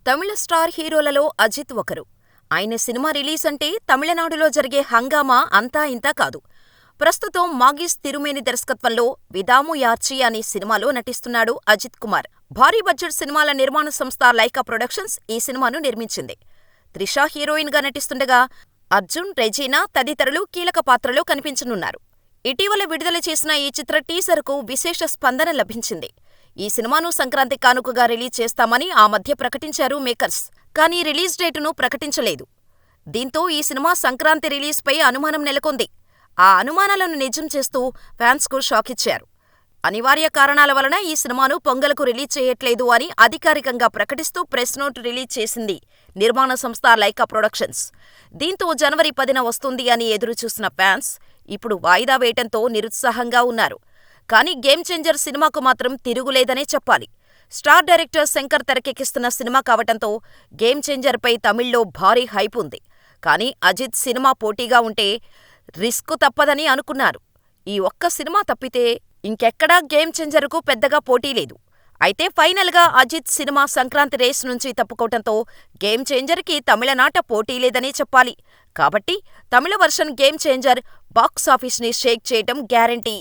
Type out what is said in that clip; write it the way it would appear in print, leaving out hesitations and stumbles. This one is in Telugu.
తమిళ స్టార్ హీరోలలో అజిత్ ఒకరు. ఆయన సినిమా రిలీజ్ అంటే తమిళనాడులో జరిగే హంగామా అంతా ఇంతా కాదు. ప్రస్తుతం మాగిస్ తిరుమేని దర్శకత్వంలో 'విదాముయార్చి' అనే సినిమాలో నటిస్తున్నాడు అజిత్ కుమార్. భారీ బడ్జెట్ సినిమాల నిర్మాణ సంస్థ లైకా ప్రొడక్షన్స్ ఈ సినిమాను నిర్మించింది. త్రిష హీరోయిన్ గా నటిస్తుండగా అర్జున్, రెజీనా తదితరులు కీలక పాత్రలో కనిపించనున్నారు. ఇటీవల విడుదల చేసిన ఈ చిత్ర టీజర్కు విశేష స్పందన లభించింది. ఈ సినిమాను సంక్రాంతి కానుకగా రిలీజ్ చేస్తామని ఆ మధ్య ప్రకటించారు మేకర్స్. కానీ రిలీజ్ డేటును ప్రకటించలేదు. దీంతో ఈ సినిమా సంక్రాంతి రిలీజ్పై అనుమానం నెలకొంది. ఆ అనుమానాలను నిజం చేస్తూ ఫ్యాన్స్కు షాకిచ్చారు. అనివార్య కారణాల వలన ఈ సినిమాను పొంగల్కు రిలీజ్ చేయట్లేదు అని అధికారికంగా ప్రకటిస్తూ ప్రెస్ నోట్ రిలీజ్ చేసింది నిర్మాణ సంస్థ లైకా ప్రొడక్షన్స్. దీంతో జనవరి 10న వస్తుంది అని ఎదురుచూసిన ఫ్యాన్స్ ఇప్పుడు వాయిదా వేయటంతో నిరుత్సాహంగా ఉన్నారు. కానీ గేమ్ చేంజర్ సినిమాకు మాత్రం తిరుగులేదనే చెప్పాలి. స్టార్ డైరెక్టర్ శంకర్ తెరకెక్కిస్తున్న సినిమా కావటంతో గేమ్ చేంజర్పై తమిళ్లో భారీ హైప్ ఉంది. కానీ అజిత్ సినిమా పోటీగా ఉంటే రిస్క్ తప్పదని అనుకున్నారు. ఈ ఒక్క సినిమా తప్పితే ఇంకెక్కడా గేమ్ చేంజర్కు పెద్దగా పోటీ లేదు. అయితే ఫైనల్గా అజిత్ సినిమా సంక్రాంతి రేస్ నుంచి తప్పుకోవటంతో గేమ్ చేంజర్కి తమిళనాట పోటీ లేదనే చెప్పాలి. కాబట్టి తమిళ వర్షన్ గేమ్ చేంజర్ బాక్సాఫీస్ని షేక్ చేయటం గ్యారంటీ.